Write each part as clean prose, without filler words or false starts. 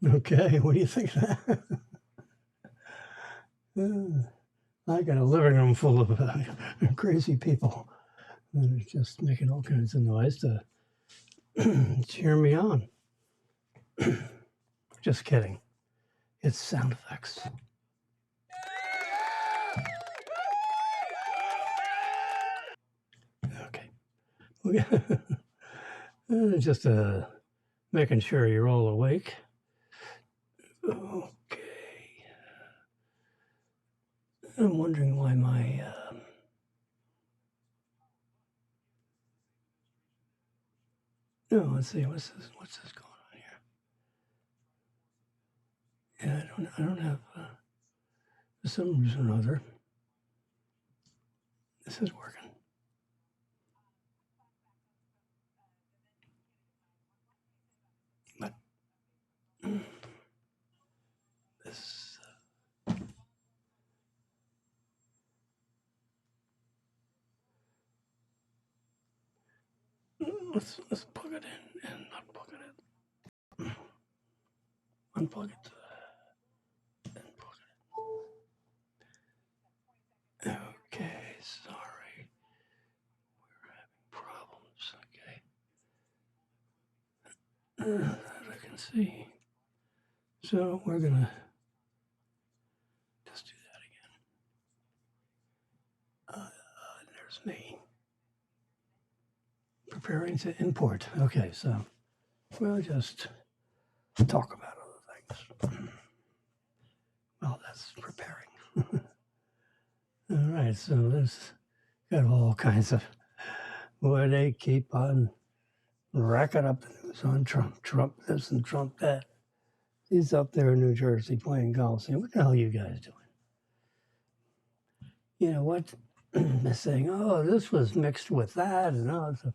Okay, what do you think of that? I got a living room full of crazy people that are just making all kinds of noise to cheer me on. Just kidding. It's sound effects. Okay. Just making sure you're all awake. Okay. I'm wondering why my no. Let's see. What's this going on here? Yeah, I don't have for some reason or other. This is working. But this. Let's plug it in and unplug it. Unplug it. Unplug it. Okay, sorry. We're having problems. Okay. That I can see. So we're gonna just do that again. There's me preparing to import. Okay, so we'll just talk about other things. Well, that's preparing. All right, so this got all kinds of where they keep on racking up the news on Trump. Trump this and Trump that. He's up there in New Jersey playing golf. Saying, "What the hell are you guys doing?" You know what? They're saying, "Oh, this was mixed with that," and all. So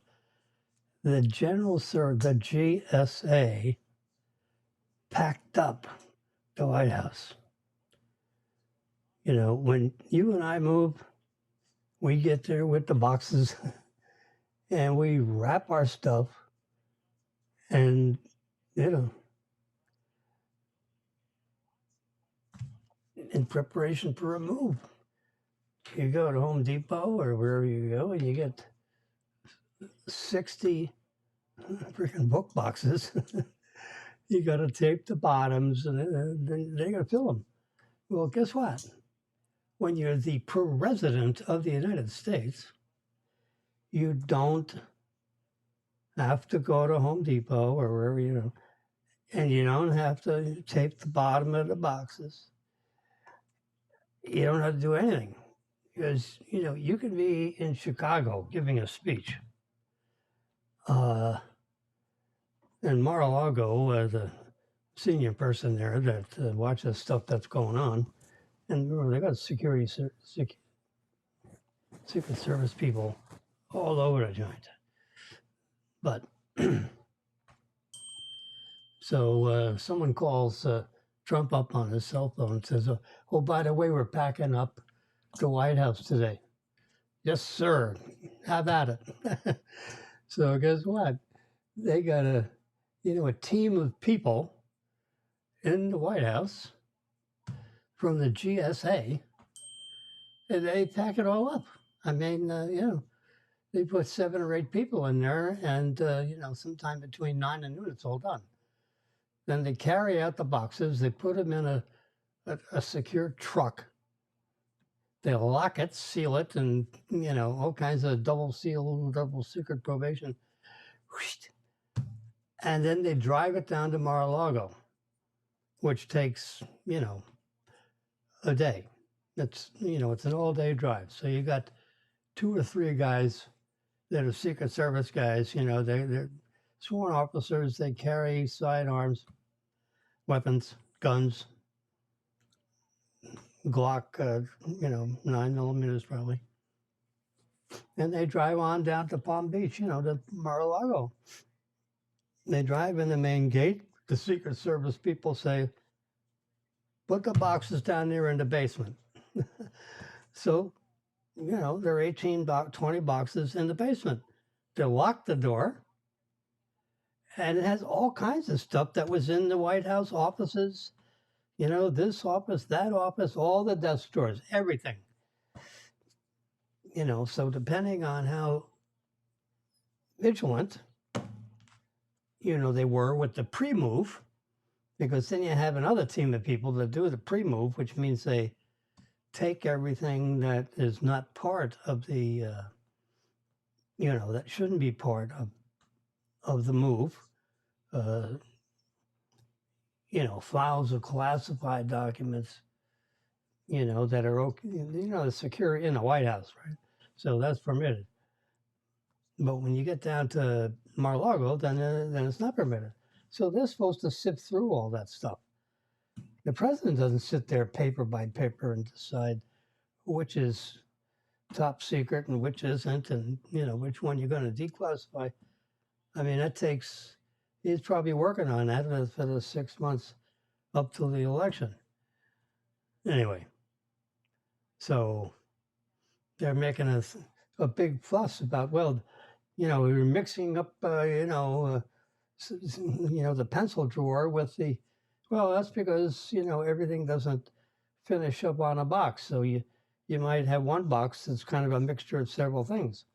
the General Sir, the GSA, packed up the White House. You know, when you and I move, we get there with the boxes and we wrap our stuff and, you know, in preparation for a move. You go to Home Depot or wherever you go and you get 60 freaking book boxes. You got to tape the bottoms and then they got to fill them. Well, guess what? When you're the president of the United States, you don't have to go to Home Depot or wherever you know, and you don't have to tape the bottom of the boxes. You don't have to do anything because you know you could be in Chicago giving a speech. In Mar-a-Lago, the senior person there that watches stuff that's going on, and remember, they got Secret Service people all over the joint. But so someone calls Trump up on his cell phone and says, "Oh, by the way, we're packing up the White House today." Yes, sir. Have at it. So guess what? They got a team of people in the White House from the GSA, and they pack it all up. I mean, they put 7 or 8 people in there, and sometime between 9 and noon, it's all done. Then they carry out the boxes. They put them in a secure truck. They lock it, seal it, and all kinds of double seal, double secret probation. And then they drive it down to Mar-a-Lago, which takes a day. It's an all-day drive. So you got 2 or 3 guys that are Secret Service guys. They're sworn officers. They carry sidearms, weapons, guns, Glock, 9mm probably. And they drive on down to Palm Beach, to Mar-a-Lago. They drive in the main gate. The Secret Service people say, "Put the boxes down there in the basement." So, there are 18, 20 boxes in the basement. They lock the door, And it has all kinds of stuff that was in the White House offices. You know, this office, that office, all the desk drawers, everything. You know, so depending on how vigilant, you know, they were with the pre-move, because then you have another team of people that do the pre-move, which means they take everything that is not part of the, you know, that shouldn't be part of the move. Uh, you know, files of classified documents, you know, that are okay, you know, the security in the White House, right? So that's permitted. But when you get down to Mar-a-Lago, then it's not permitted. So they're supposed to sift through all that stuff. The president doesn't sit there paper by paper and decide which is top secret and which isn't, and you know which one you're going to declassify. I mean, that takes. He's probably working on that for the 6 months up till the election. Anyway, so they're making a big fuss about, well, you know, we were mixing up, you know, the pencil drawer with the. Well, that's because you know everything doesn't finish up on a box, so you might have one box that's kind of a mixture of several things,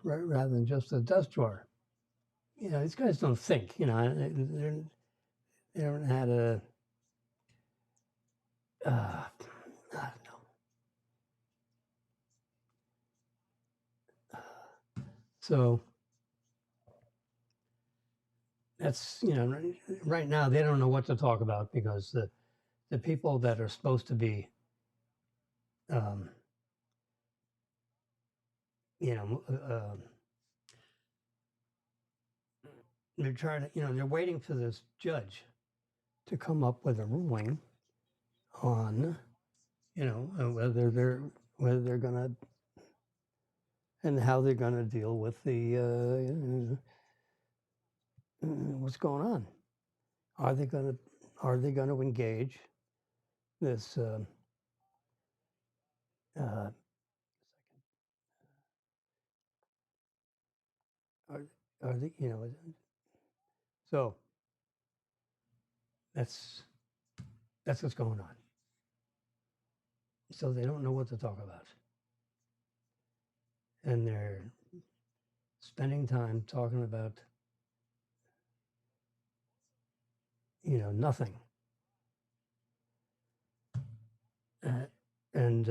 right, rather than just a desk drawer. You know, these guys don't think. You know, they don't know how to. I don't know. So that's, you know, right now they don't know what to talk about because the people that are supposed to be, um, you know, they're trying to, you know, they're waiting for this judge to come up with a ruling on, you know, whether they're gonna and how they're gonna deal with the what's going on. Are they gonna engage this? Uh, are, are they, you know? So that's what's going on. So they don't know what to talk about, and they're spending time talking about, you know, nothing. And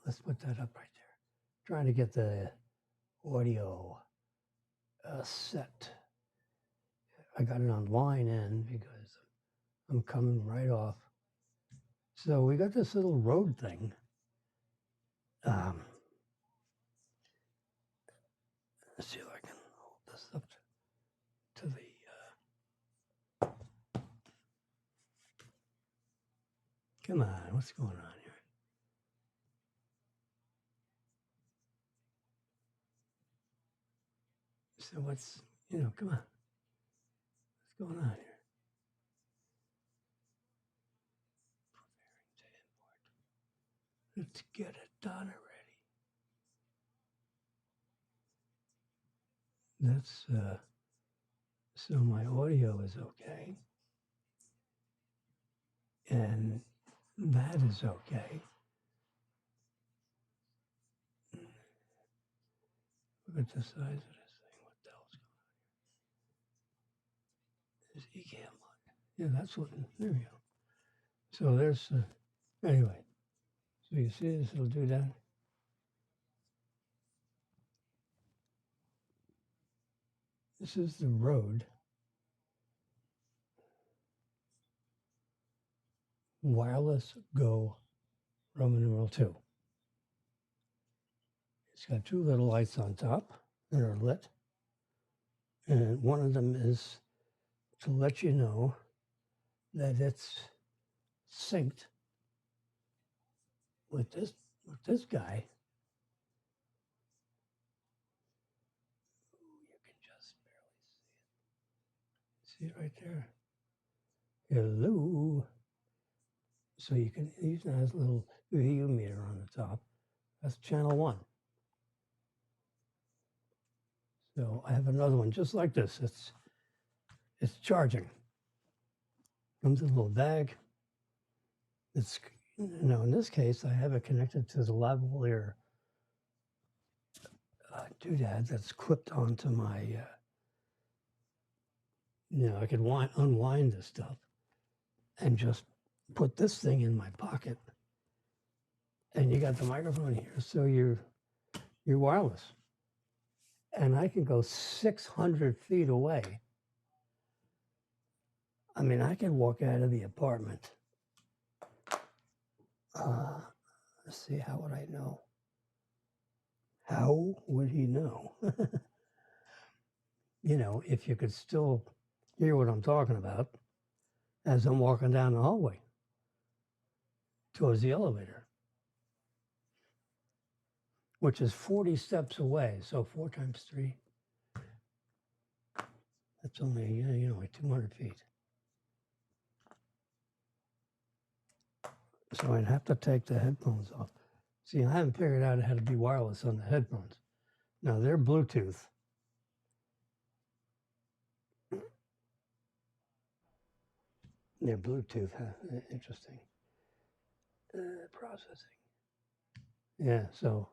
let's put that up right there. Trying to get the audio set. I got it on line in because I'm coming right off. So we got this little road thing. Let's see if I can hold this up to the. Come on, what's going on here? So what's, you know, come on. What's going on here? Let's get it done already. That's, so my audio is okay. And that is okay. Look at the size of this thing. What the hell's going on? This ECAM on. Yeah, that's what, there we go. So there's, anyway. So you see this, it'll do that. This is the road. Wireless Go Roman numeral 2. It's got two little lights on top that are lit. And one of them is to let you know that it's synced with this guy. You can just barely see it. See it right there. Hello. So you can, he's got his little VU meter on the top. That's channel 1. So I have another one just like this. It's charging. Comes in a little bag. It's in this case I have it connected to the lavalier doodad that's clipped onto my. I could unwind this stuff and just put this thing in my pocket, and you got the microphone here, so you're wireless, and I can go 600 feet away. I mean, I can walk out of the apartment. Let's see, how would I know? How would he know? If you could still hear what I'm talking about as I'm walking down the hallway towards the elevator, which is 40 steps away. So 4 times 3, that's only, like 200 feet. So I'd have to take the headphones off. See, I haven't figured out how to be wireless on the headphones. Now they're Bluetooth. They're Bluetooth. Huh? Interesting. Processing. Yeah, so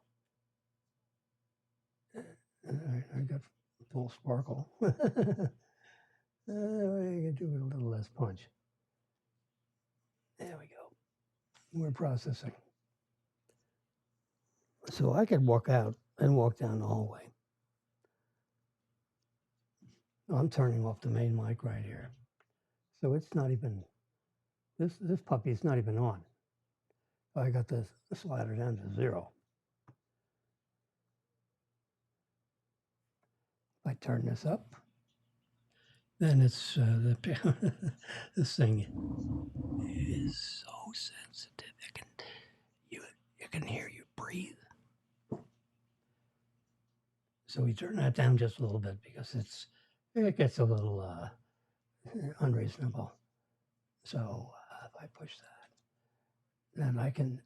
I got full sparkle. I can do it a little less punch. There we go. We're processing. So I could walk out and walk down the hallway. I'm turning off the main mic right here. So it's not even, this puppy's not even on. I got the slider down to 0. If I turn this up, then it's this thing is so sensitive. You can hear you breathe. So we turn that down just a little bit because it gets a little unreasonable. So if I push that, then I can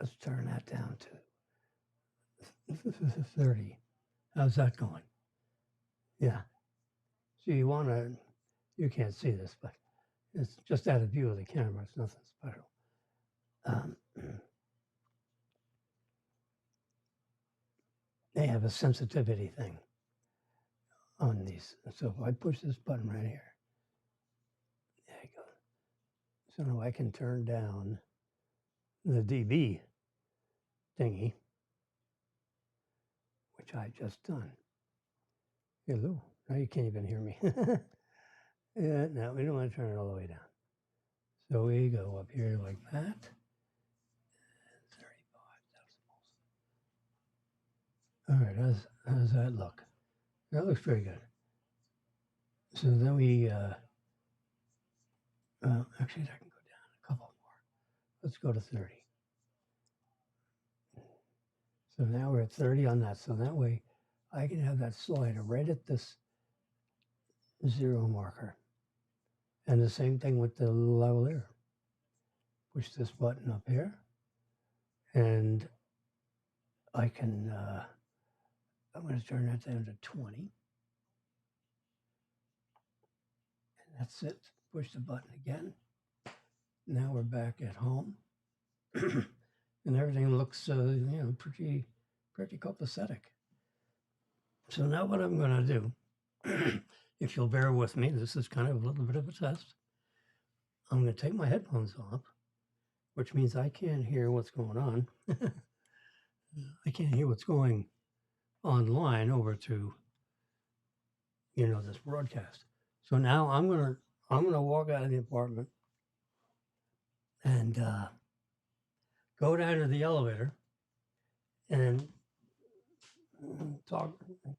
let's turn that down to 30. How's that going? Yeah. So you can't see this, but it's just out of view of the camera. It's nothing special. They have a sensitivity thing on these. So if I push this button right here, there you go. So now I can turn down the dB thingy, which I've just done. Hello. Now you can't even hear me. Yeah, no, we don't want to turn it all the way down. So we go up here like that. 35 decibels. All right, how does that look? That looks very good. So then we, actually I can go down a couple more. Let's go to 30. So now we're at 30 on that. So that way I can have that slider right at this 0 marker. And the same thing with the lavalier. Push this button up here, and I can, I'm going to turn that down to 20. And that's it. Push the button again. Now we're back at home. And everything looks, pretty copacetic. So now what I'm going to do, if you'll bear with me, this is kind of a little bit of a test. I'm going to take my headphones off, which means I can't hear what's going on. I can't hear what's going online over to, this broadcast. So now I'm gonna walk out of the apartment and go down to the elevator and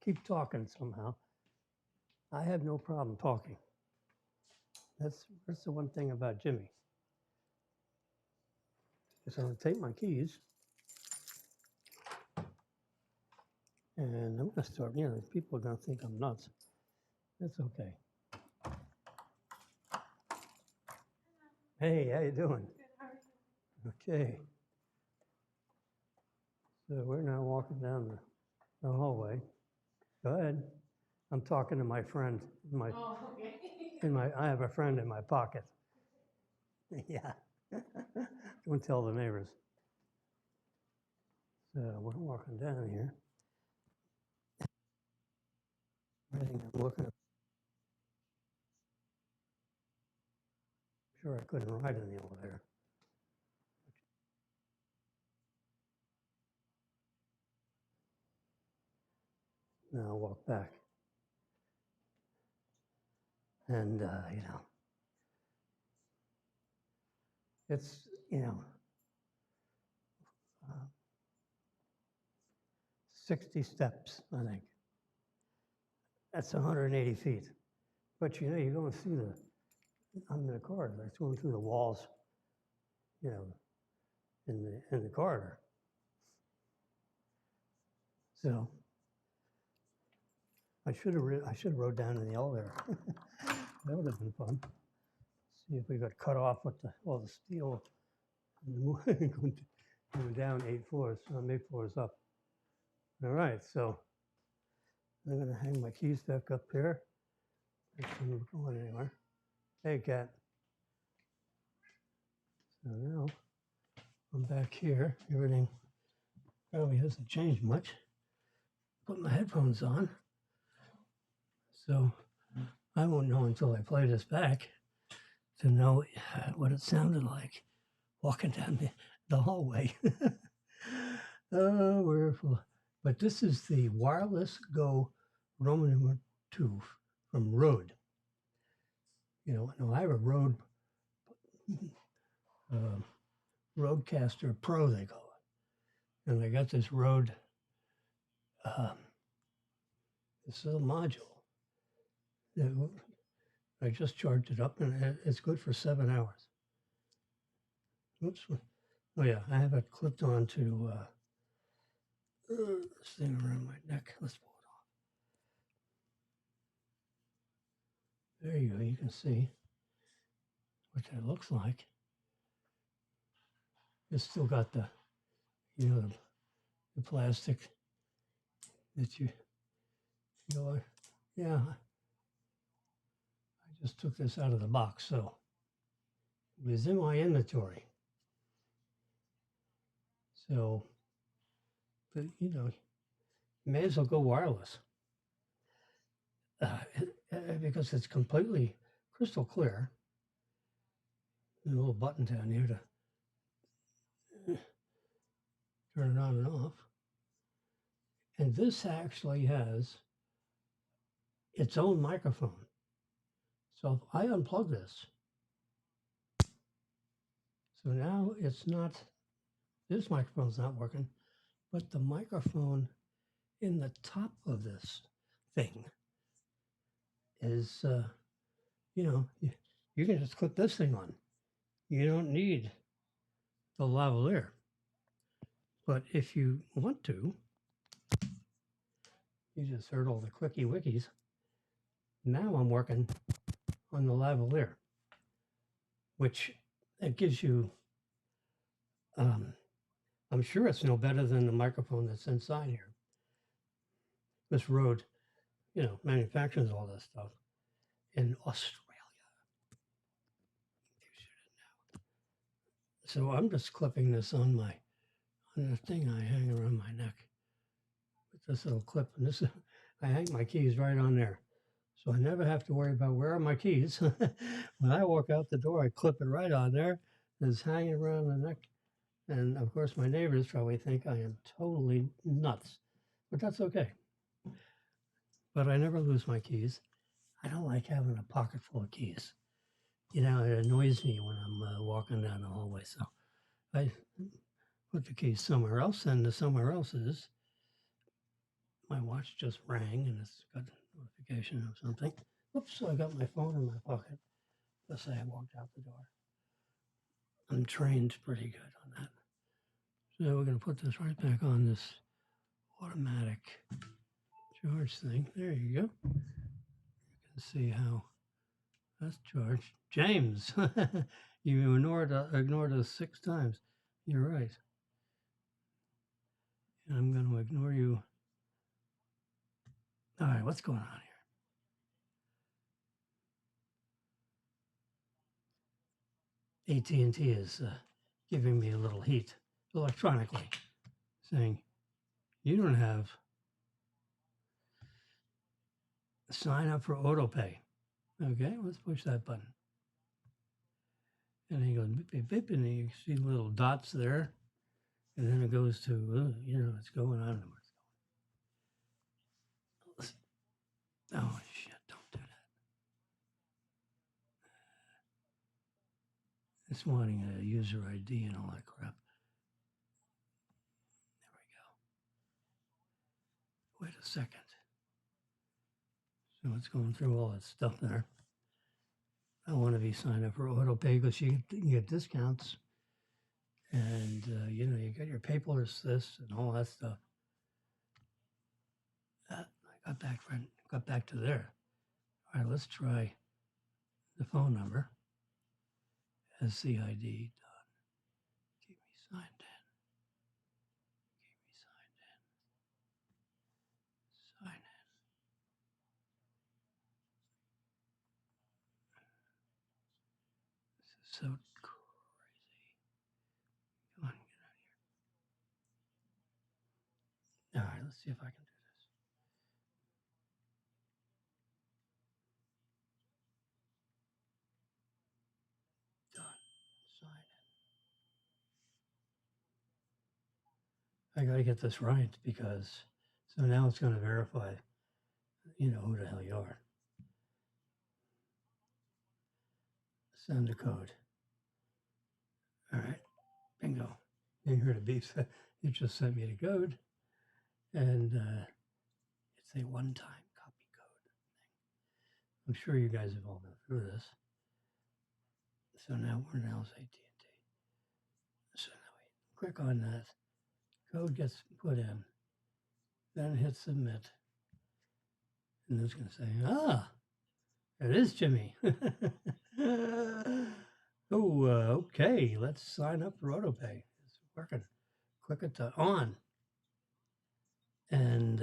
keep talking somehow. I have no problem talking. That's the one thing about Jimmy. So I'm gonna take my keys and I'm gonna start. People are gonna think I'm nuts. That's okay. Hey, how you doing? Okay. So we're now walking down the hallway. Go ahead. I'm talking to my friend. Oh, okay. I have a friend in my pocket. Yeah. Don't tell the neighbors. So we're walking down here. Everything I'm looking at. Sure, I couldn't ride in the elevator. Now I'll walk back. And, it's, uh, 60 steps, I think. That's 180 feet. But you're going through I'm in a corridor, it's going through the walls, in the corridor. So I should have rode down in the elevator. That would have been fun. See if we got cut off with all the steel going down 8 floors, 8 floors up. All right, so I'm going to hang my keys back up here. It's not going anywhere. Hey, Cat. So now I'm back here. Everything probably hasn't changed much. Put my headphones on. So I won't know until I play this back to know what it sounded like walking down the hallway. Oh, we're full. But this is the Wireless Go Roman numeral 2 from Rode. Now I have a Rode Rodecaster Pro, they call it. And I got this Rode, this little module. I just charged it up and it's good for 7 hours. Oops. Oh yeah, I have it clipped onto this thing around my neck. Let's pull it off. There you go. You can see what that looks like. It's still got the plastic that yeah. I just took this out of the box, so it was in my inventory. So, but you may as well go wireless because it's completely crystal clear. There's a little button down here to turn it on and off. And this actually has its own microphone. So if I unplug this, so now it's not, this microphone's not working, but the microphone in the top of this thing is, you can just clip this thing on. You don't need the lavalier. But if you want to, you just heard all the clicky wickies. Now I'm working on the lavalier, which it gives you, I'm sure it's no better than the microphone that's inside here. This Rode, manufactures all this stuff in Australia. So I'm just clipping this on the thing I hang around my neck with this little clip. And I hang my keys right on there. So I never have to worry about where are my keys. When I walk out the door, I clip it right on there. It's hanging around the neck. And of course, my neighbors probably think I am totally nuts, but that's okay. But I never lose my keys. I don't like having a pocket full of keys. It annoys me when I'm walking down the hallway. So I put the keys somewhere else, and the somewhere else is my watch just rang and it's got a notification of something. Oops, I got my phone in my pocket. Let's say I walked out the door. I'm trained pretty good on that. So we're going to put this right back on this automatic charge thing. There you go. You can see how that's charged. James, you ignored us 6 times. You're right. And I'm going to ignore you. All right, what's going on here? AT&T is giving me a little heat electronically, saying you don't have sign up for autopay. Okay, let's push that button. And he goes beep, beep, beep, and you see little dots there. And then it goes to, what's going on. Oh, shit, don't do that. It's wanting a user ID and all that crap. There we go. Wait a second. So it's going through all that stuff there. I want to be signed up for autopay because you get discounts. And, you got your paperless this and all that stuff. I got back to there. All right, let's try the phone number. SCID. Keep me signed in. Keep me signed in. Sign in. This is so crazy. Come on, get out of here. All right, let's see if I can do this. Done. Sign in. I got to get this right because so now it's going to verify, who the hell you are. Send the code. All right, bingo. You heard a beep. It just sent me the code, and it's a one-time copy code thing. I'm sure you guys have all been through this. So now we're now AT&T. So now we click on that. Code gets put in. Then hit submit. And it's going to say, it is Jimmy. Okay. Let's sign up for autopay. It's working. Click it to on. And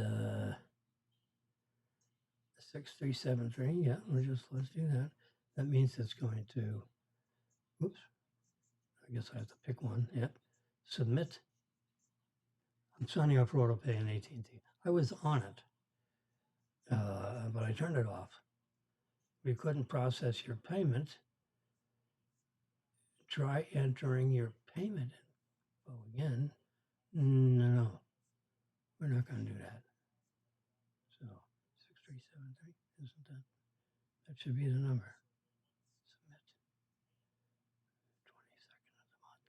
6373. Yeah, let's do that. That means it's going to, oops. I guess I have to pick one. Yep. Submit. I'm signing up for autopay in AT&T. I was on it, but I turned it off. We couldn't process your payment. Try entering your payment info again. No, we're not going to do that. So 6373, isn't that? That should be the number. Submit. 22nd of the month.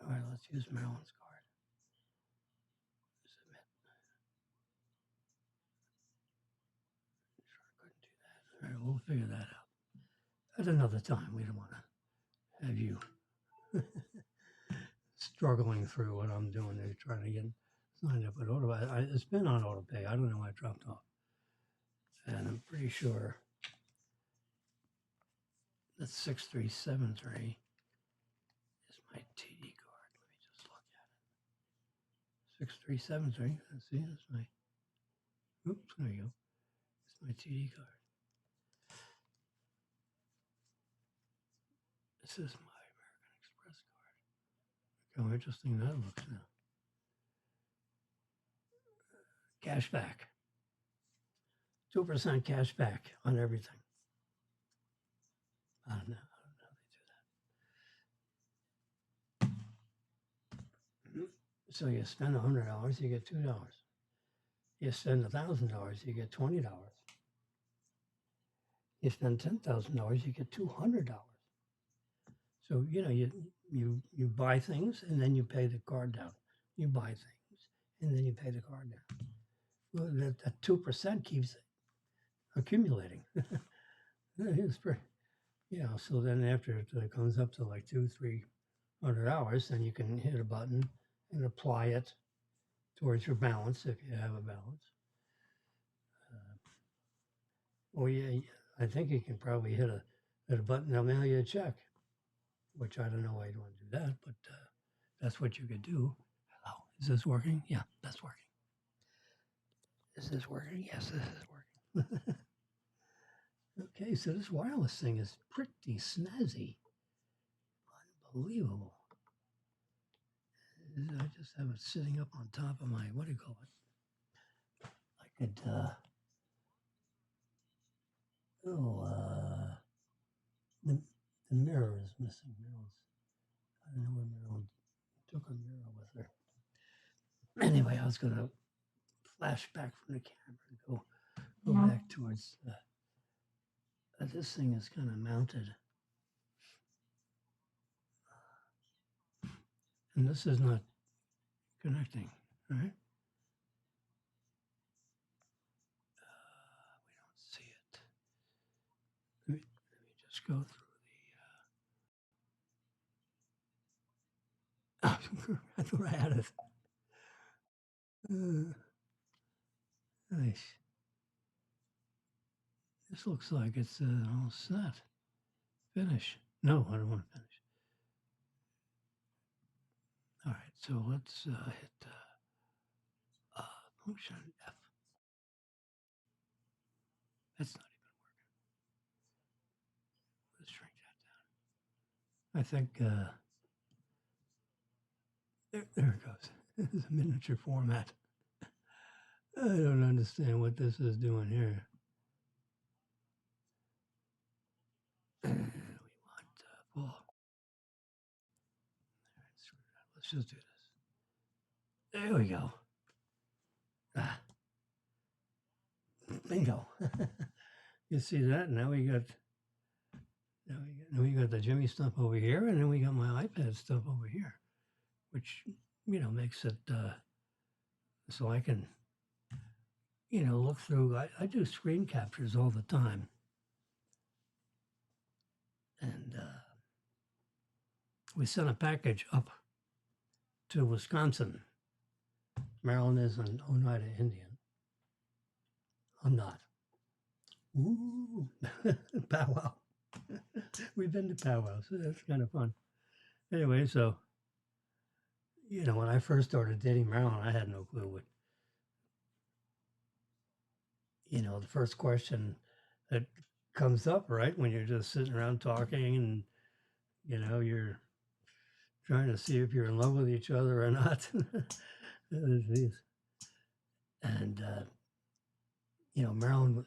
All right, let's use Marilyn's card. Submit. Sure couldn't do that. All right, we'll figure that out at another time. We don't want to have you struggling through what I'm doing there, trying to get signed up with autopay. It's been on autopay. I don't know why it dropped off. And I'm pretty sure that 6373 is my TD card. Let me just look at it. 6373. Let's see, that's my, oops, there you go. It's my TD card. This is my American Express card. Look how interesting that looks now. Cash back. 2% cash back on everything. I don't know how they do that. So you spend $100, you get $2. You spend $1,000, you get $20. You spend $10,000, you get $200. So you buy things and then you pay the card down. You buy things and then you pay the card down. Well, that 2% keeps accumulating. It's pretty, so then after it comes up to like $200-300, then you can hit a button and apply it towards your balance if you have a balance. I think you can probably hit a button, they'll mail you a check, which I don't know why you want to do that, but that's what you could do. Hello, is this working? Yeah, that's working. Is this working? Yes, this is working. Okay, so this wireless thing is pretty snazzy. Unbelievable. I just have it sitting up on top of my, what do you call it? I could, the, the mirror is missing. I don't know where Meryl took her mirror with her. Anyway, I was going to flash back from the camera and go back towards this thing is kind of mounted. And this is not connecting, right? We don't see it. Let me just go through the. I thought I had it. Nice. This looks like it's all set. Finish. No, I don't want to finish. All right, so let's hit function F. That's not even working. Let's shrink that down. I think there it goes. This is a miniature format. I don't understand what this is doing here. We want full. Let's just do this. There we go. Bingo. You see that? Now we got the Jimmy stuff over here, and then we got my iPad stuff over here, which makes it so I can look through. I do screen captures all the time, and we sent a package up to Wisconsin. Maryland is an Oneida Indian. I'm not. Ooh, powwow. We've been to powwow, so that's kind of fun. Anyway, so when I first started dating Marilyn, I had no clue what. The first question that comes up, right, when you're just sitting around talking and you're trying to see if you're in love with each other or not. And Marilyn,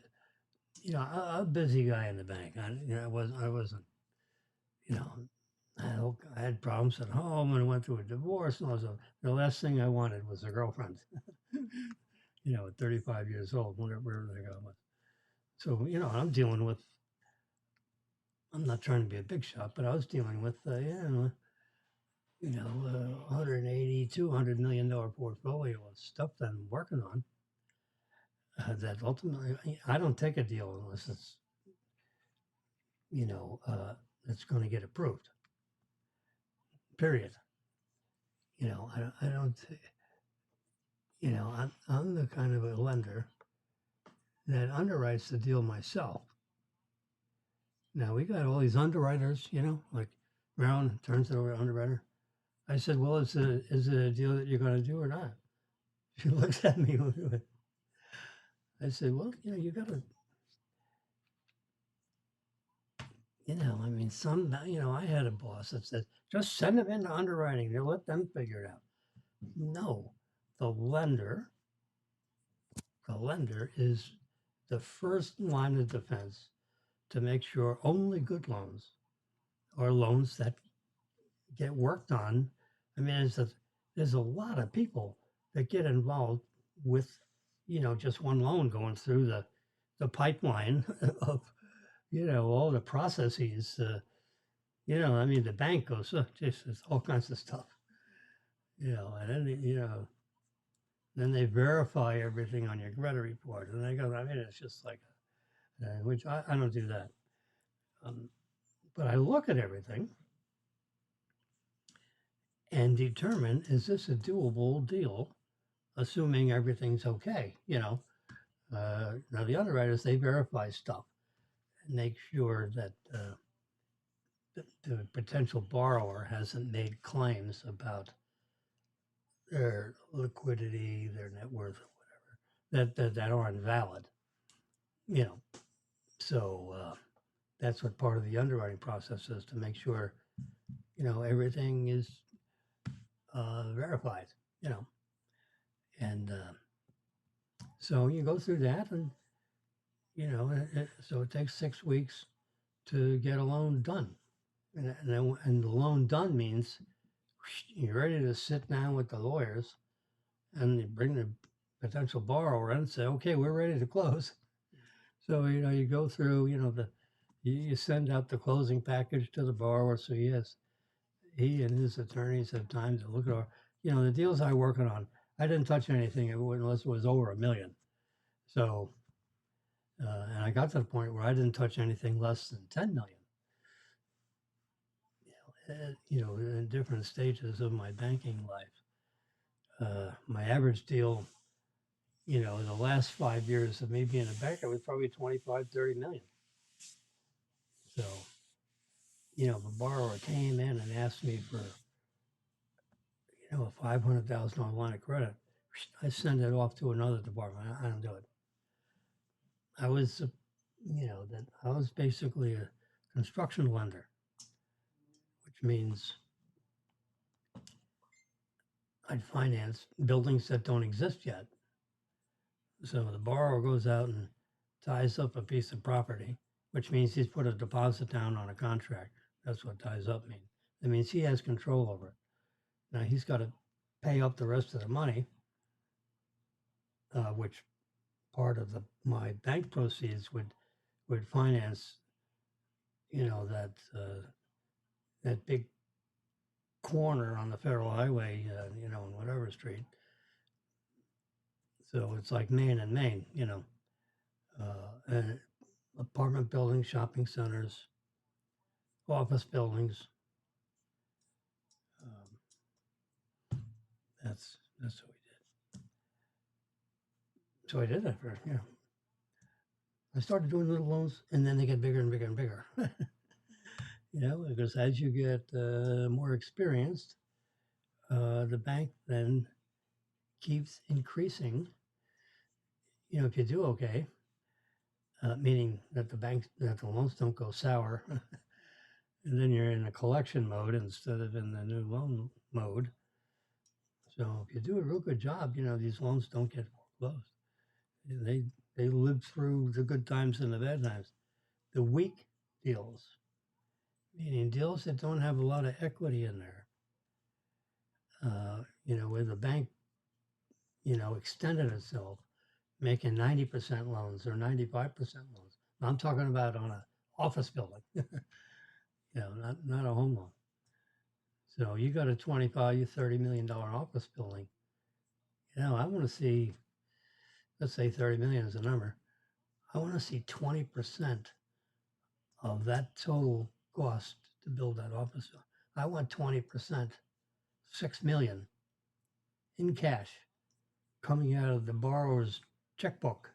I'm a busy guy in the bank. I wasn't, I had problems at home and went through a divorce, and the last thing I wanted was a girlfriend. At 35 years old, wherever the hell I was. So I'm dealing with. I'm not trying to be a big shot, but I was dealing with 180, $200 million portfolio of stuff that I'm working on. That ultimately, I don't take a deal unless it's, it's going to get approved. Period. I don't. I'm the kind of a lender that underwrites the deal myself. Now we got all these underwriters, like Marilyn turns it over to underwriter. I said, well, is it a deal that you're going to do or not? She looks at me. I said, well, you got to, I had a boss that said, just send them into underwriting. They'll let them figure it out. No, the lender is the first line of defense to make sure only good loans are loans that get worked on. I mean, there's a lot of people that get involved with, just one loan going through the pipeline of, all the processes. The bank goes, oh, just all kinds of stuff, and then, then they verify everything on your credit report. And they go, it's just like, which I don't do that. But I look at everything and determine, is this a doable deal, assuming everything's okay, Now the underwriters, they verify stuff and make sure that the potential borrower hasn't made claims about their liquidity, their net worth, or whatever, that aren't valid. You know, so that's what part of the underwriting process is, to make sure, everything is verified. You know, and so you go through that, and so it takes 6 weeks to get a loan done, and the loan done means you're ready to sit down with the lawyers and you bring the potential borrower in and say, okay, we're ready to close. So, you go through, you send out the closing package to the borrower. So he and his attorneys have time to look at the deals I'm working on. I didn't touch anything unless it was over $1 million. So, and I got to the point where I didn't touch anything less than 10 million. In different stages of my banking life. My average deal, in the last 5 years of me being a banker was probably 25, 30 million. So, if a borrower came in and asked me for, a $500,000 line of credit, I send it off to another department. I don't do it. I was, I was basically a construction lender, which means I'd finance buildings that don't exist yet. So the borrower goes out and ties up a piece of property, which means he's put a deposit down on a contract. That's what ties up means. It means he has control over it. Now he's got to pay up the rest of the money, which part of my bank proceeds would finance, that big corner on the Federal Highway, on whatever street. So it's like Main and Main, and apartment buildings, shopping centers, office buildings. That's what we did. So I did that for. I started doing little loans, and then they get bigger and bigger and bigger. Because as you get more experienced, the bank then keeps increasing. If you do okay, meaning that the loans don't go sour, and then you're in a collection mode instead of in the new loan mode. So if you do a real good job, these loans don't get foreclosed. They live through the good times and the bad times. The weak deals, meaning deals that don't have a lot of equity in there, where the bank, extended itself, making 90% loans or 95% loans. I'm talking about on an office building, not a home loan. So you got a $25, $30 million office building. I want to see, let's say 30 million is a number. I want to see 20% of that total cost to build that office. I want 20%, 6 million in cash coming out of the borrower's checkbook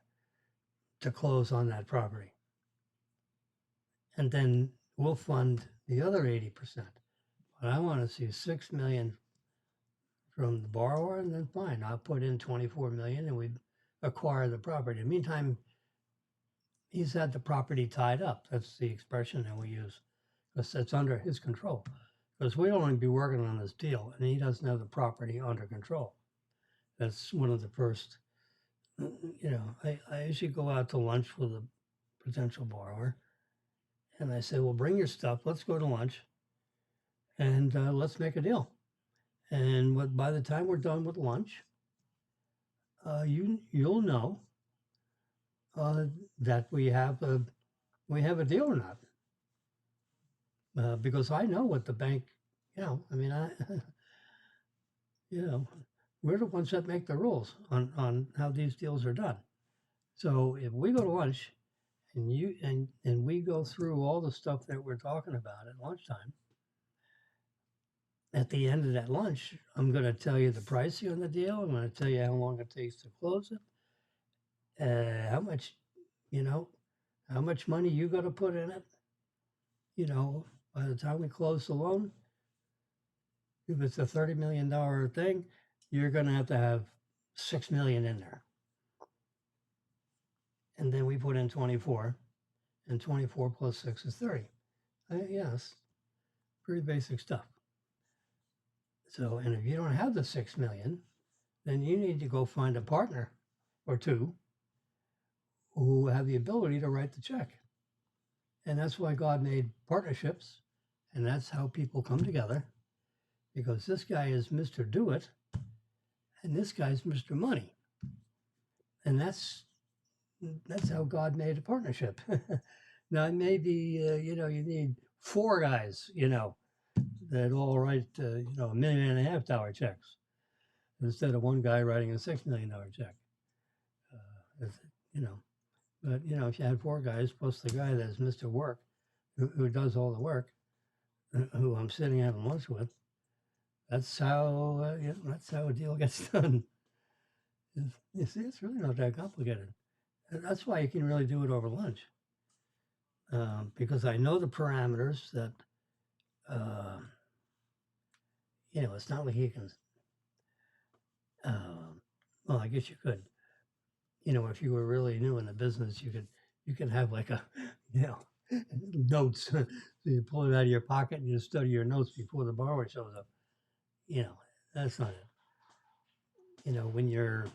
to close on that property. And then we'll fund the other 80%. But I want to see 6 million from the borrower, and then fine, I'll put in 24 million and we acquire the property. In the meantime, he's had the property tied up. That's the expression that we use, because that's under his control. Because we don't want to be working on this deal and he doesn't have the property under control. That's one of the first, I usually go out to lunch with a potential borrower and I say, well, bring your stuff, let's go to lunch and let's make a deal. And by the time we're done with lunch, you'll know that we have a deal or not, because I know what the bank, we're the ones that make the rules on how these deals are done. So if we go to lunch and we go through all the stuff that we're talking about at lunchtime, at the end of that lunch, I'm going to tell you the pricing on the deal. I'm going to tell you how long it takes to close it, how much money you got to put in it. By the time we close the loan, if it's a $30 million thing, you're going to have 6 million in there. And then we put in 24, and 24 plus 6 is 30. Yes, pretty basic stuff. So, and if you don't have the 6 million, then you need to go find a partner or two who have the ability to write the check. And that's why God made partnerships, and that's how people come together, because this guy is Mr. Do It, and this guy's Mr. Money. And that's how God made a partnership. Now, maybe, you need 4 guys, that all write, $1.5 million checks instead of one guy writing a $6 million check. But, if you had 4 guys plus the guy that's Mr. Work, who does all the work, who I'm sitting having lunch with, that's how a deal gets done. You see, it's really not that complicated. And that's why you can really do it over lunch. Because I know the parameters that, it's not like you can, well, I guess you could, if you were really new in the business, you could have like notes. So you pull it out of your pocket and you study your notes before the borrower shows up. That's not it. When you're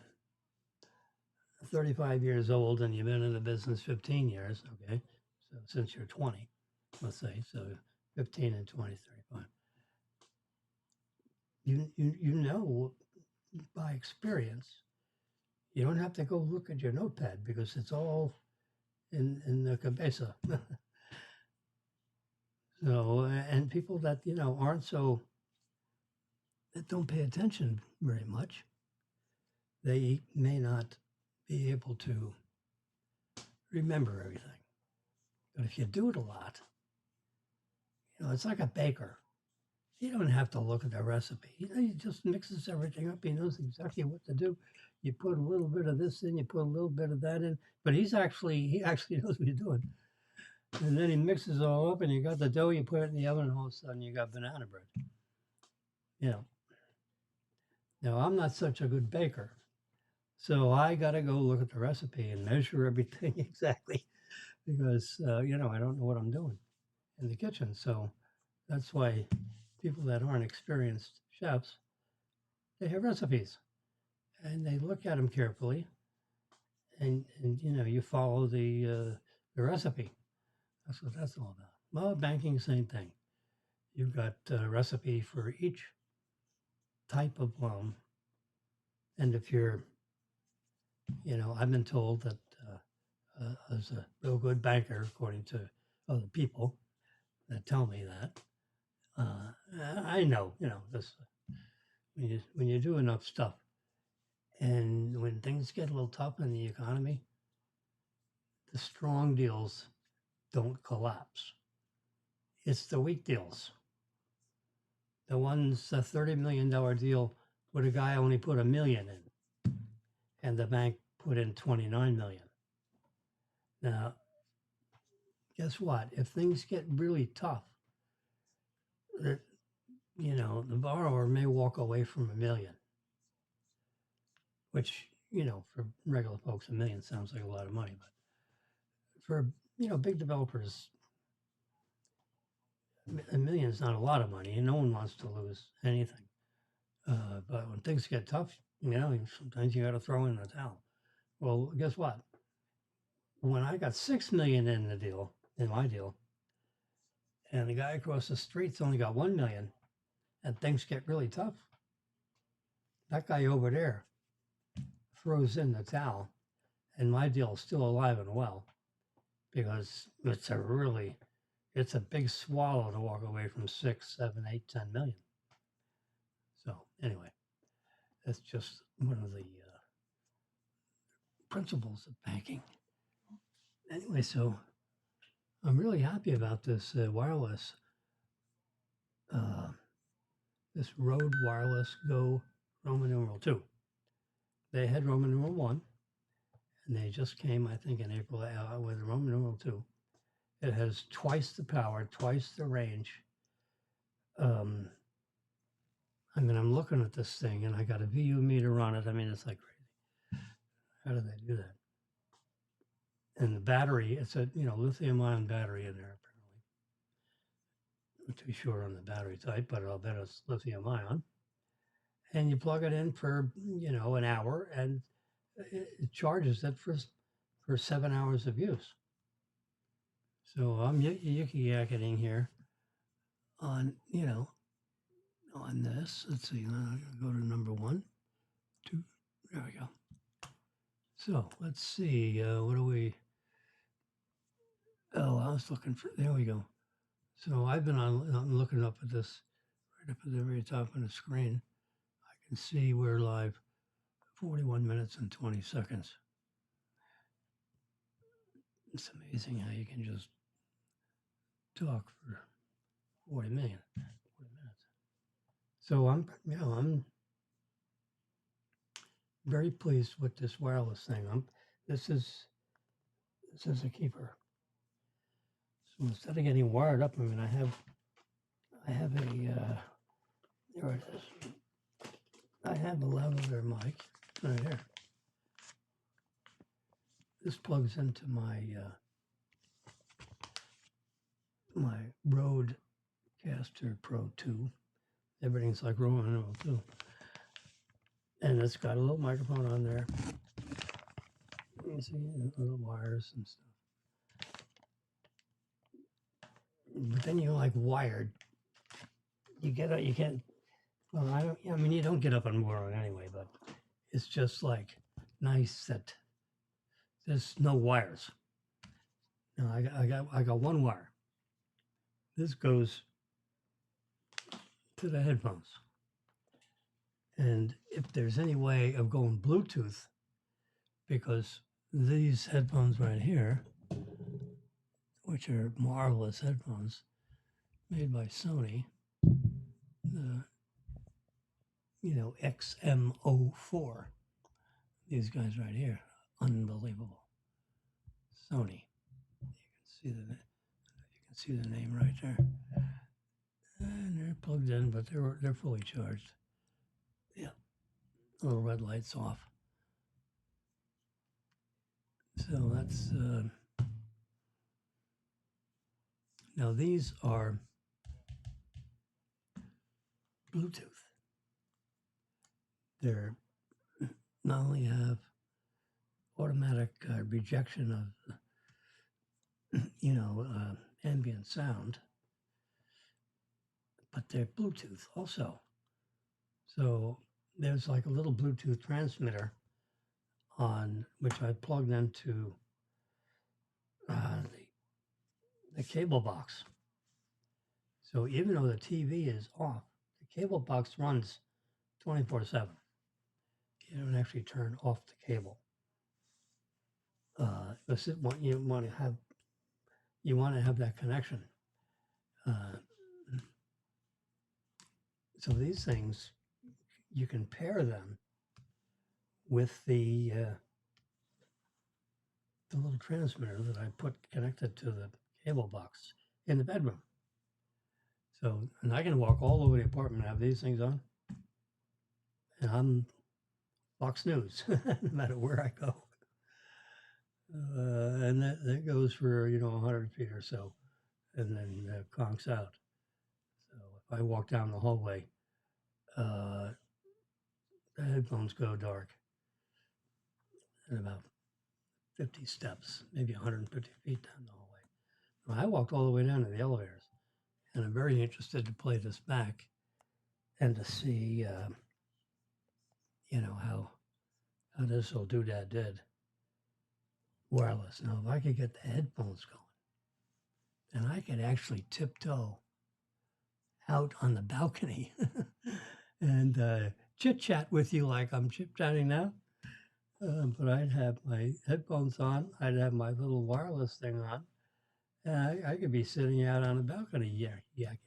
35 years old and you've been in the business 15 years, okay, so since you're 20, let's say, so 15 and 20, 35. You know by experience, you don't have to go look at your notepad because it's all in the cabeza. So, and people that, aren't that don't pay attention very much, they may not be able to remember everything. But if you do it a lot, it's like a baker. You don't have to look at the recipe. He just mixes everything up. He knows exactly what to do. You put a little bit of this in, you put a little bit of that in, but he actually knows what he's doing. And then he mixes it all up, and you got the dough. You put it in the oven, and all of a sudden you got banana bread. Now I'm not such a good baker, so I got to go look at the recipe and measure everything exactly, because I don't know what I'm doing in the kitchen. So that's why people that aren't experienced chefs, they have recipes, and they look at them carefully, and you follow the recipe. That's what that's all about. Well, banking, same thing. You've got a recipe for each type of loan, and if you're, I've been told that as a real good banker, according to other people that tell me that, I know, this when you do enough stuff, and when things get a little tough in the economy, the strong deals don't collapse. It's the weak deals. The one's a $30 million deal where the guy only put $1 million in, and the bank put in 29 million. Now, guess what? If things get really tough, the borrower may walk away from $1 million, which, for regular folks, $1 million sounds like a lot of money, but for, big developers, $1 million is not a lot of money, and no one wants to lose anything. But when things get tough, sometimes you got to throw in the towel. Well, guess what? When I got 6 million in my deal, and the guy across the street's only got 1 million, and things get really tough, that guy over there throws in the towel, and my deal is still alive and well, because it's a big swallow to walk away from 6, 7, 8, 10 million. So anyway, that's just one of the principles of banking. Anyway, so I'm really happy about this wireless, this Rode Wireless Go Roman numeral 2. They had Roman numeral 1, and they just came, I think, in April with Roman numeral 2. It has twice the power, twice the range. I mean, I'm looking at this thing and I got a VU meter on it. I mean, it's like crazy. How do they do that? And the battery, it's a lithium ion battery in there apparently. I'm not too sure on the battery type, but I'll bet it's lithium ion. And you plug it in for an hour, and it charges it for 7 hours of use. So I'm yicky-yakking here on on this. Let's see. I'm gonna go to number 1, 2. There we go. So let's see. What do we? Oh, I was looking for. There we go. So I'm looking up at this right up at the very top of the screen. I can see we're live 41 minutes and 20 seconds. It's amazing how you can just talk for 40 minutes. So I'm very pleased with this wireless thing. This is a keeper. So instead of getting wired up, I mean, I have a there it is. I have a lavalier mic right here. This plugs into my my Rodecaster Pro 2. Everything's like Roman numeral 2. And it's got a little microphone on there. You see little wires and stuff. But then you're like wired. You can't. Well, you don't get up and move around anyway, but it's just like nice that there's no wires. Now I got one wire. This goes to the headphones. And if there's any way of going Bluetooth, because these headphones right here, which are marvelous headphones made by Sony, the XM04, these guys right here, unbelievable. Sony. You can see the name right there. And they're plugged in, but they're fully charged. Yeah, little red lights off. So that's now these are Bluetooth. They're not only have automatic rejection of ambient sound, but they're Bluetooth also. So there's like a little Bluetooth transmitter on which I plugged into the cable box. So even though the TV is off, the cable box runs 24/7. You don't actually turn off the cable. This is what you want to have that connection. So these things, you can pair them with the little transmitter that I put connected to the cable box in the bedroom. So, and I can walk all over the apartment and have these things on. And I'm Fox News, no matter where I go. And that goes for, 100 feet or so, and then conks out. So if I walk down the hallway, the headphones go dark at about 50 steps, maybe 150 feet down the hallway. Well, I walked all the way down to the elevators, and I'm very interested to play this back and to see, how this will do that did wireless. Now, if I could get the headphones going, then I could actually tiptoe out on the balcony and chit-chat with you like I'm chit-chatting now. But I'd have my headphones on, I'd have my little wireless thing on, and I could be sitting out on the balcony, yakety-yak.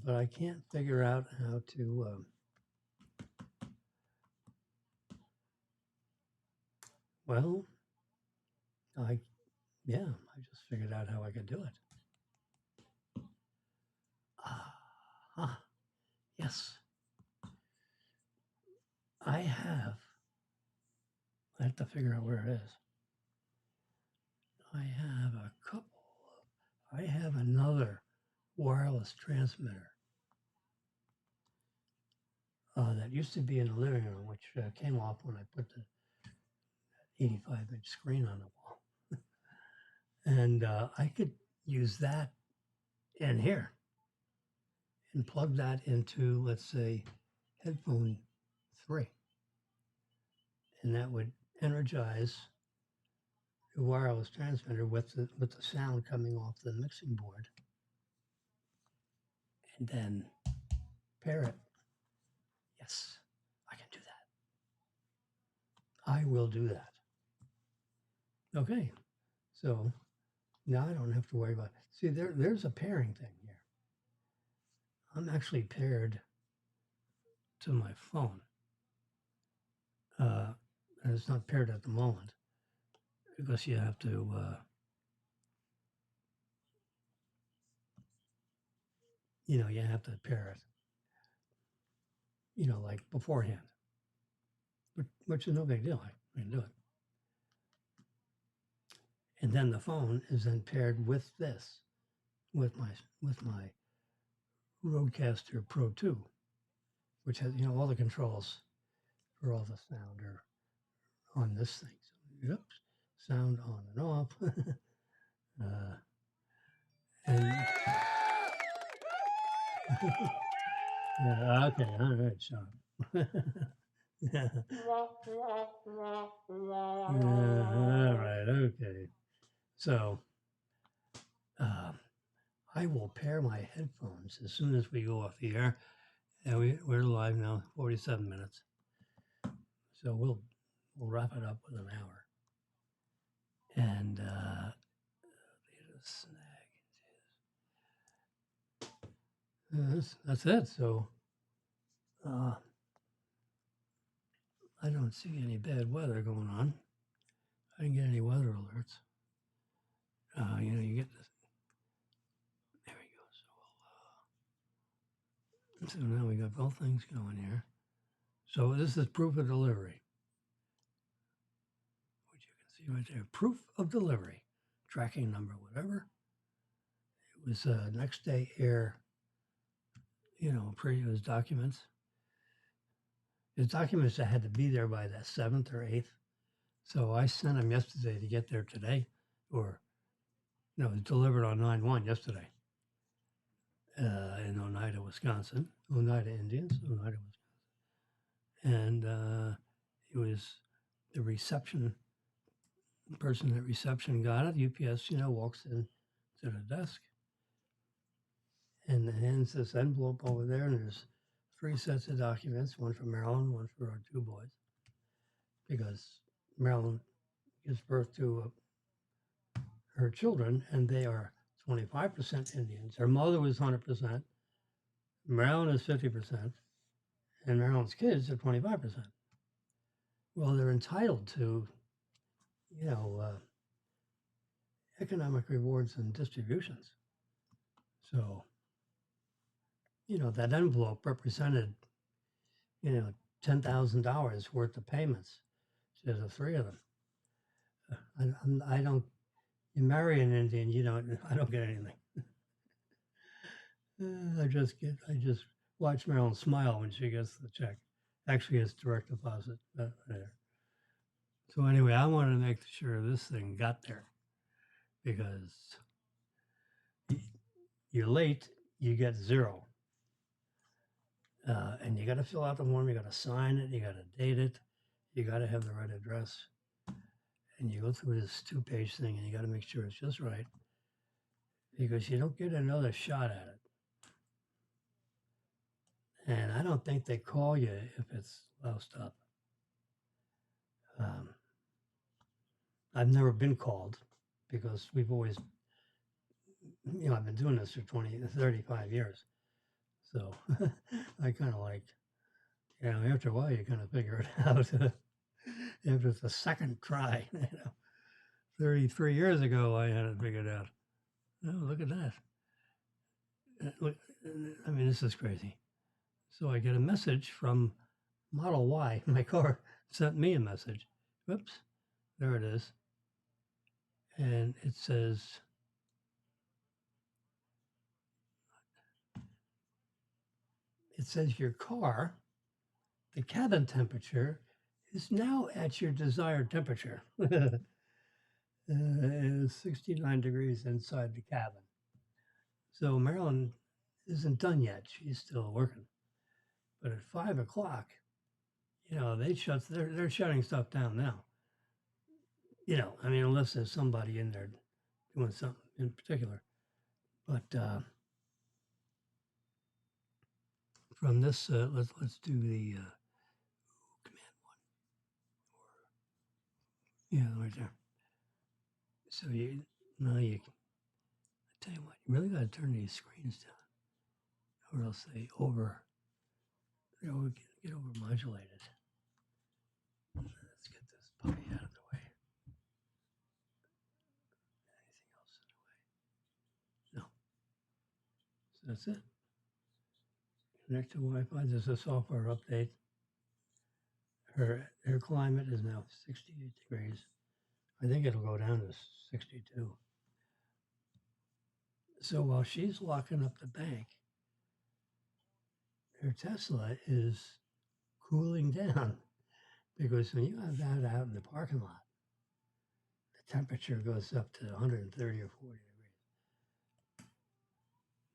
But I can't figure out how to... I just figured out how I could do it. have to figure out where it is. I have a couple. I have another wireless transmitter that used to be in the living room, which came off when I put the 85-inch screen on the wall. And I could use that in here and plug that into, let's say, headphone 3. And that would energize the wireless transmitter with the sound coming off the mixing board. And then pair it. Yes, I can do that. I will do that. Okay, so now I don't have to worry about it. See, there's a pairing thing here. I'm actually paired to my phone. And it's not paired at the moment because you have to, you have to pair it, like beforehand, which is no big deal. I can do it. And then the phone is then paired with this, with my Rodecaster Pro 2, which has, all the controls for all the sound are on this thing. So, oops, sound on and off. And yeah, okay, all right, Sean. Yeah. All right, okay. So I will pair my headphones as soon as we go off the air. And we're live now, 47 minutes. So we'll wrap it up with an hour. And that's it. So I don't see any bad weather going on. I didn't get any weather alerts. You get this. There we go. So now we got both things going here. So this is proof of delivery, which you can see right there. Proof of delivery, tracking number, whatever. It was next day air. Previous documents. His documents that had to be there by the 7th or 8th. So I sent them yesterday to get there today, or it was delivered on 9/1 yesterday in Oneida, Wisconsin. Oneida Indians, Oneida, Wisconsin. And it was the person at reception got it. UPS, walks in to the desk and hands this envelope over there, and there's 3 sets of documents, one for Marilyn, one for our 2 boys, because Marilyn gives birth to her children, and they are 25% Indians. Her mother was 100%. Marilyn is 50%, and Marilyn's kids are 25%. Well, they're entitled to, economic rewards and distributions. So, that envelope represented, $10,000 worth of payments to the 3 of them. I don't. You marry an Indian, I don't get anything. I just watch Marilyn smile when she gets the check. Actually, it's direct deposit. There. So anyway, I want to make sure this thing got there, because you're late, you get 0. And you got to fill out the form, you got to sign it, you got to date it, you got to have the right address. And you go through this 2-page thing, and you got to make sure it's just right, because you don't get another shot at it. And I don't think they call you if it's loused up. I've never been called, because we've always, I've been doing this for 35 years. So I kind of like, after a while, you kind of figure it out. After the second try, 33 years ago, I had it figured out. Oh, look at that. I mean, this is crazy. So I get a message from Model Y. My car sent me a message. Whoops. There it is. And it says your car, the cabin temperature is now at your desired temperature. It's 69 degrees inside the cabin. So Marilyn isn't done yet. She's still working. But at 5 o'clock, they're shutting stuff down now. I mean, unless there's somebody in there doing something in particular. But from this, let's do the command one. Yeah, right there. So I tell you what, you really got to turn these screens down, or else they get over modulated. Let's get this puppy out of the way. Anything else in the way? No. So that's it. Connect to Wi-Fi. There's a software update. Her air climate is now 68 degrees. I think it'll go down to 62. So while she's locking up the bank, her Tesla is cooling down because when you have that out in the parking lot, the temperature goes up to 130 or 40 degrees.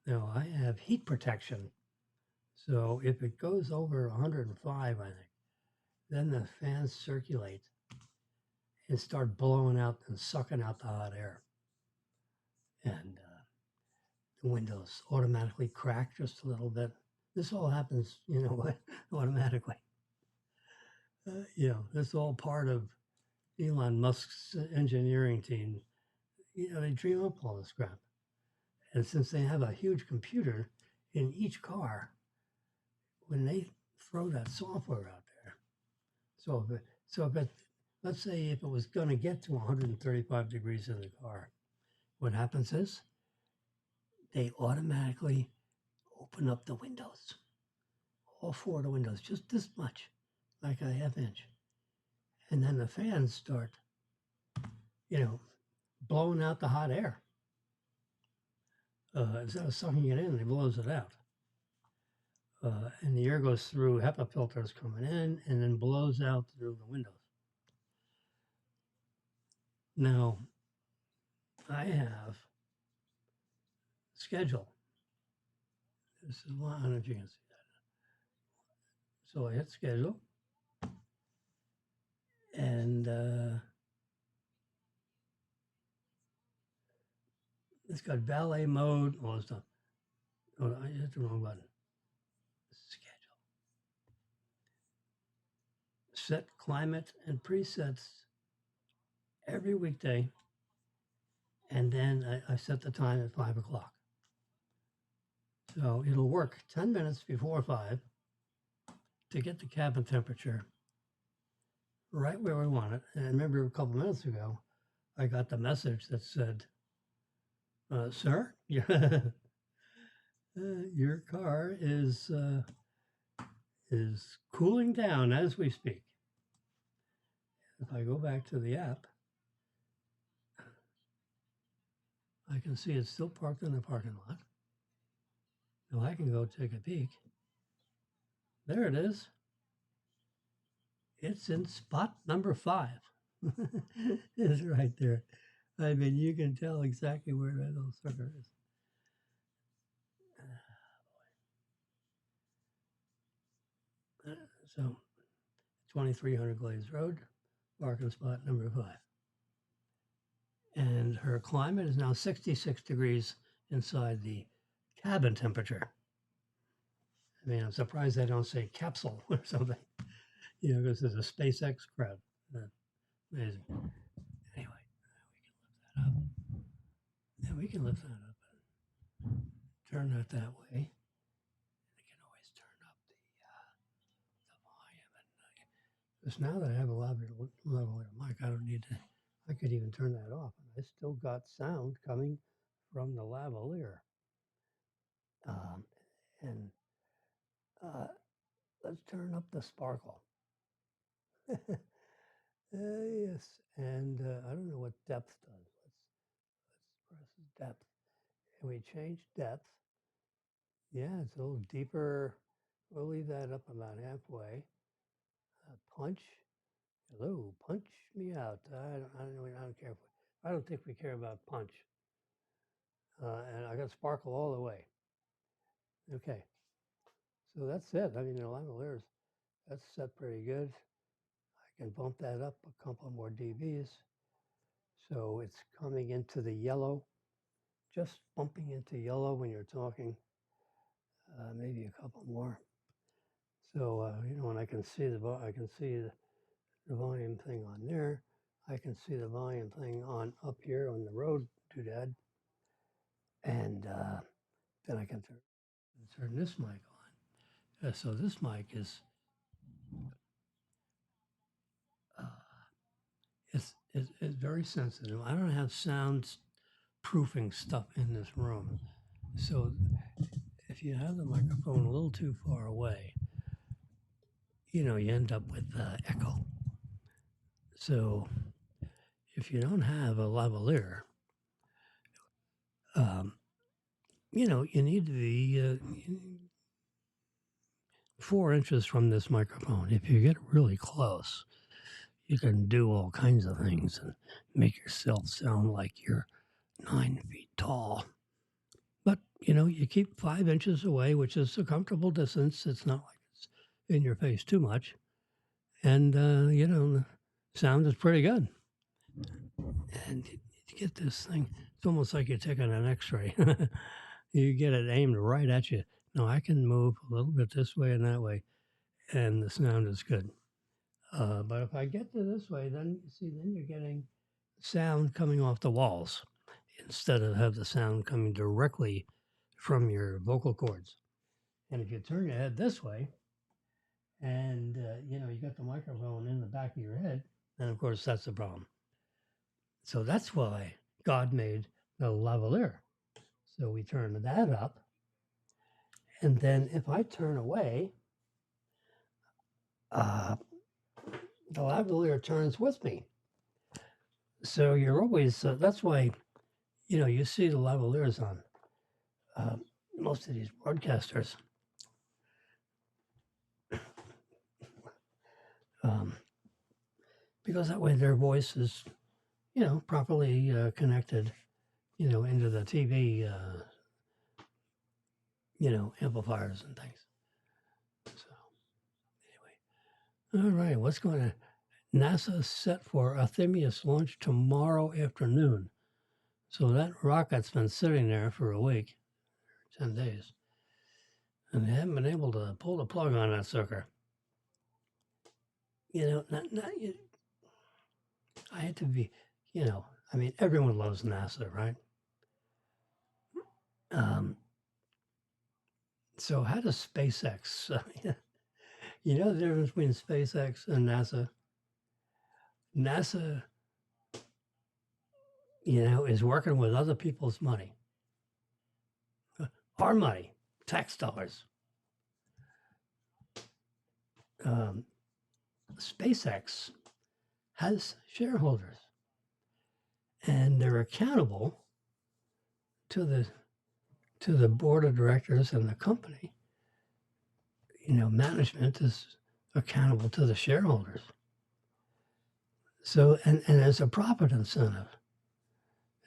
Now I have heat protection. So if it goes over 105, I think, then the fans circulate and start blowing out and sucking out the hot air. And the windows automatically crack just a little bit. This all happens, automatically. This all part of Elon Musk's engineering team. They dream up all this crap. And since they have a huge computer in each car, when they throw that software out there, let's say if it was going to get to 135 degrees in the car, what happens is they automatically open up the windows, all four of the windows, just this much, like a half inch. And then the fans start, blowing out the hot air. Instead of sucking it in, it blows it out. And the air goes through HEPA filters coming in and then blows out through the windows. Now, I have schedule. This is one, I don't know if you can see that. So I hit schedule. And it's got valet mode, all this stuff. Oh, I hit the wrong button. Schedule. Set climate and presets every weekday. And then I set the time at 5 o'clock. So it'll work 10 minutes before 5 to get the cabin temperature right where we want it. And I remember a couple minutes ago, I got the message that said, sir, your car is cooling down as we speak. If I go back to the app, I can see it's still parked in the parking lot. Now I can go take a peek. There it is. It's in spot number 5. It's right there. I mean, you can tell exactly where that little sucker is. So 2300 Glades Road, parking spot number 5. And her climate is now 66 degrees inside the cabin temperature. I mean, I'm surprised they don't say capsule or something, because there's a SpaceX crowd. Amazing. Anyway, we can lift that up and turn that way. I can always turn up the volume. Because now that I have a lavalier mic, I don't need to, I could even turn that off. And I still got sound coming from the lavalier. And let's turn up the sparkle. Yes, and I don't know what depth does. Let's press depth. And we change depth. Yeah, it's a little deeper. We'll leave that up about halfway. Punch. Hello, punch me out. I don't care. I don't think we care about punch. And I got sparkle all the way. Okay, so that's it. I mean, the lavaliers, that's set pretty good. I can bump that up a couple more dBs. So it's coming into the yellow, just bumping into yellow when you're talking. Maybe a couple more. So and I can see the volume thing on there. I can see the volume thing on up here on the road doodad, and then I can turn this mic on. So this mic uh, is very sensitive. I don't have sound proofing stuff in this room, so if you have the microphone a little too far away, you end up with echo. So if you don't have a lavalier, you need to be 4 inches from this microphone. If you get really close, you can do all kinds of things and make yourself sound like you're 9 feet tall. But, you keep 5 inches away, which is a comfortable distance. It's not like it's in your face too much. And, the sound is pretty good. And you get this thing, it's almost like you're taking an x-ray. You get it aimed right at you. Now, I can move a little bit this way and that way, and the sound is good. But if I get to this way, then you're getting sound coming off the walls instead of have the sound coming directly from your vocal cords. And if you turn your head this way, and you got the microphone in the back of your head, then of course that's the problem. So that's why God made the lavalier. So we turn that up, and then if I turn away, the lavalier turns with me. So you're always, that's why, you see the lavaliers on most of these broadcasters. Because that way their voice is, properly connected, into the TV, amplifiers and things. So anyway, all right, what's going on? NASA set for Artemis launch tomorrow afternoon. So that rocket's been sitting there for a week, 10 days, and they haven't been able to pull the plug on that sucker. I had to be, everyone loves NASA, right? So how does SpaceX, you know the difference between SpaceX and NASA? NASA, is working with other people's money. Our money, tax dollars. SpaceX has shareholders, and they're accountable to the board of directors and the company. Management is accountable to the shareholders. So, and there's a profit incentive.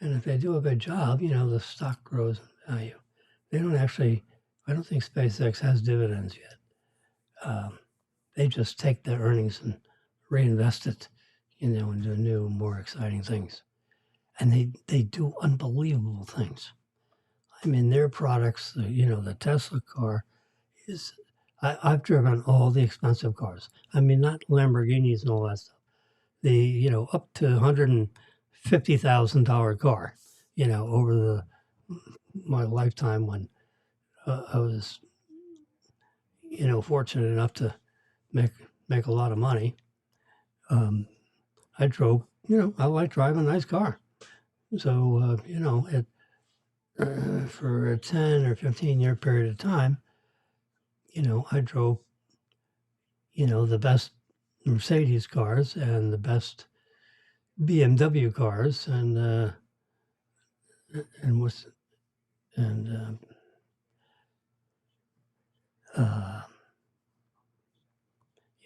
And if they do a good job, the stock grows in value. They don't actually, I don't think SpaceX has dividends yet. They just take the earnings and reinvest it, into new, more exciting things. And they do unbelievable things. I mean, their products, the Tesla car is, I've driven all the expensive cars. I mean, not Lamborghinis and all that stuff. The, up to $150,000 car, over my lifetime when I was, fortunate enough to make a lot of money. I drove, I like driving a nice car. So, for a 10 or 15-year period of time, I drove, the best Mercedes cars and the best BMW cars, and was and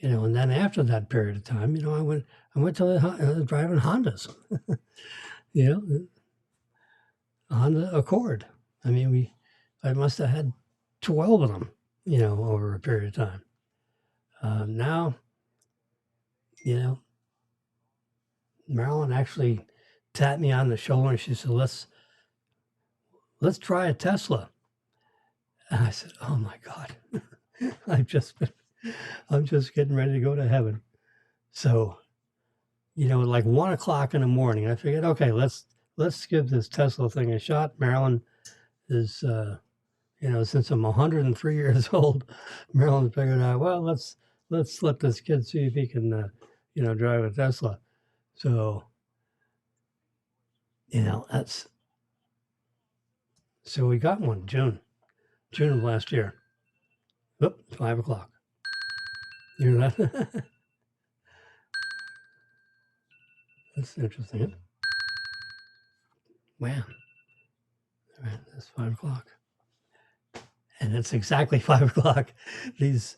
and then after that period of time, I went to driving Hondas, you know, a Honda Accord. I mean, I must have had 12 of them, over a period of time. Now, Marilyn actually tapped me on the shoulder and she said, let's try a Tesla. And I said, oh my God, I'm just getting ready to go to heaven. So, like 1 o'clock in the morning, I figured, okay, let's give this Tesla thing a shot. Marilyn is, since I'm 103 years old, Marilyn figured out, well, let's let this kid see if he can, drive a Tesla. So, so we got one June of last year. Oop, 5 o'clock. You know that? That's interesting. Wow. All right, that's 5 o'clock. And it's exactly 5 o'clock. These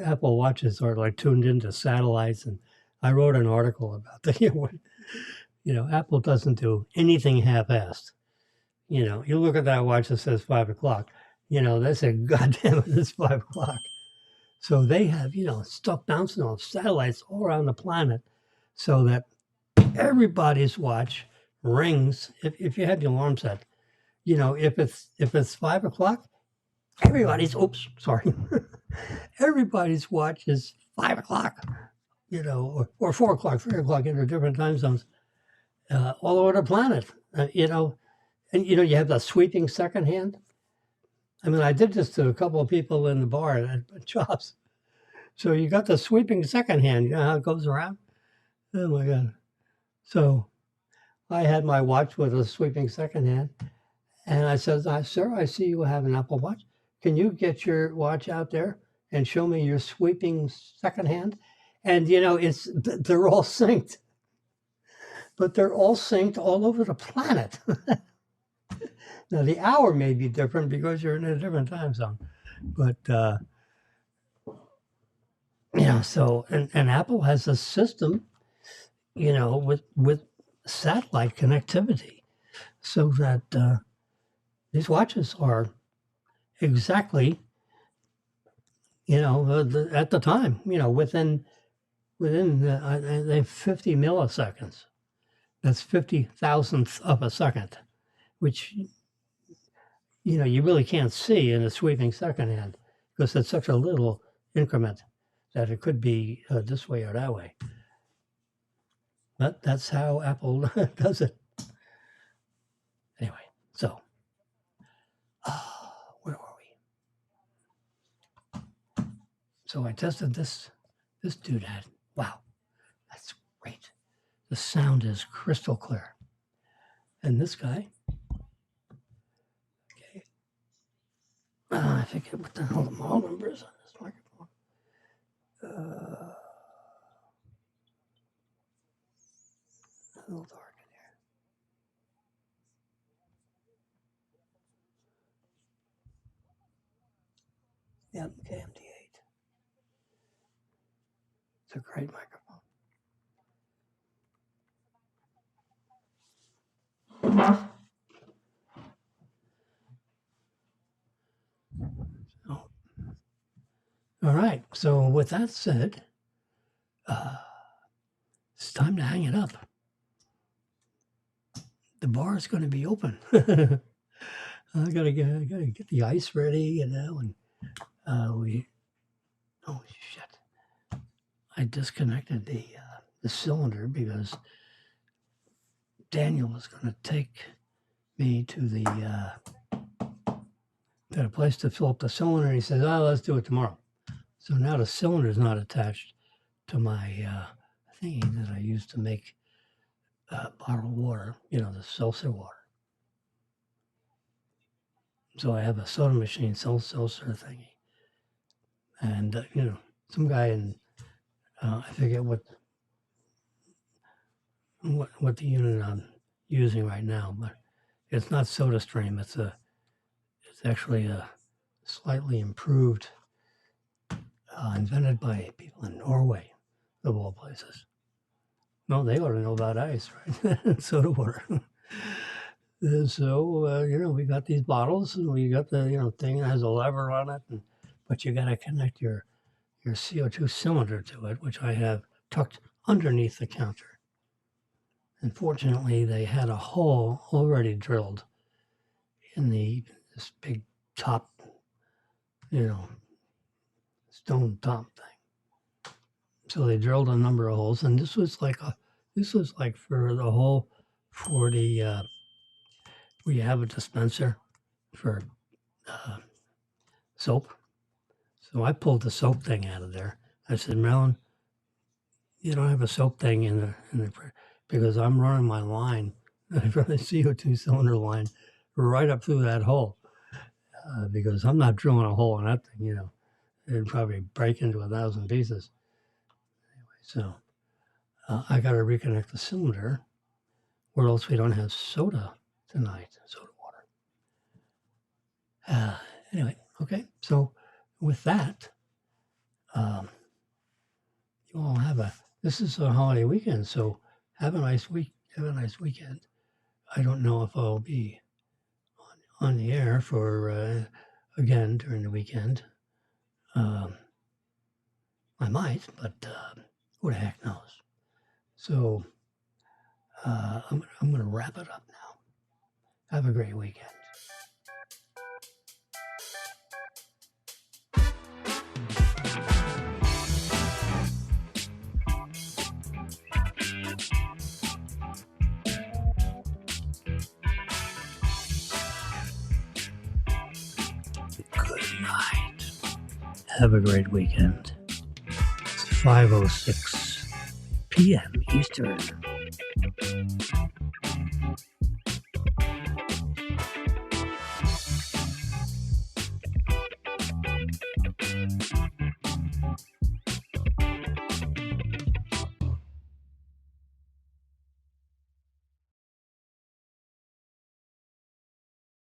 Apple Watches are like tuned into satellites. And I wrote an article about that. Apple doesn't do anything half-assed. You look at that watch that says 5 o'clock. They say, God damn it, it's 5 o'clock. So they have, stuff bouncing off satellites all around the planet so that everybody's watch rings. If you have the alarm set, if it's 5 o'clock, everybody's watch is 5 o'clock, or 4 o'clock, 3 o'clock in different time zones, all over the planet, and you have the sweeping second hand. I mean, I did this to a couple of people in the bar at Chops. So you got the sweeping second hand, you know how it goes around? Oh my God. So I had my watch with a sweeping second hand. And I said, sir, I see you have an Apple Watch. Can you get your watch out there and show me your sweeping second hand? And, they're all synced. But they're all synced all over the planet. Now, the hour may be different because you're in a different time zone. But, so, and Apple has a system, with satellite connectivity so that these watches are exactly, at the time, within 50 milliseconds. That's 50 thousandths of a second, which, you really can't see in a sweeping second hand because it's such a little increment that it could be this way or that way. But that's how Apple does it. Anyway, so where are we? So I tested this doodad. Wow, that's great. The sound is crystal clear. And this guy, okay, I forget what the hell the model number is on this microphone. A little dark in here. Yep, KMD8. It's a great microphone. Oh. All right. So with that said, it's time to hang it up. The bar is going to be open. I gotta get the ice ready, and oh shit! I disconnected the cylinder because Daniel was going to take me to the place to fill up the cylinder, and he says, "Oh, let's do it tomorrow." So now the cylinder is not attached to my thingy that I used to make bottled water, the seltzer water. So I have a soda machine, seltzer thingy. And, some guy in I forget what the unit I'm using right now, but it's not SodaStream. It's actually a slightly improved, invented by people in Norway, of all places. No, they ought to know about ice, right? Soda water. So we got these bottles, and we got the thing that has a lever on it, but you got to connect your CO2 cylinder to it, which I have tucked underneath the counter. And fortunately, they had a hole already drilled in this big top, stone top thing. So they drilled a number of holes, and this was like for the whole 40. We have a dispenser for soap. So I pulled the soap thing out of there. I said, Marilyn, you don't have a soap thing in the because I'm running my line, I run a CO2 cylinder line right up through that hole because I'm not drilling a hole in that thing. It'd probably break into 1,000 pieces. Anyway, so I got to reconnect the cylinder, or else we don't have soda tonight, soda water. Anyway, okay. So with that, you all this is a holiday weekend, so have a nice weekend. I don't know if I'll be on the air for again during the weekend. I might, but who the heck knows? So I'm going to wrap it up now. Have a great weekend. Good night. Have a great weekend. It's 5:06 p.m. Eastern.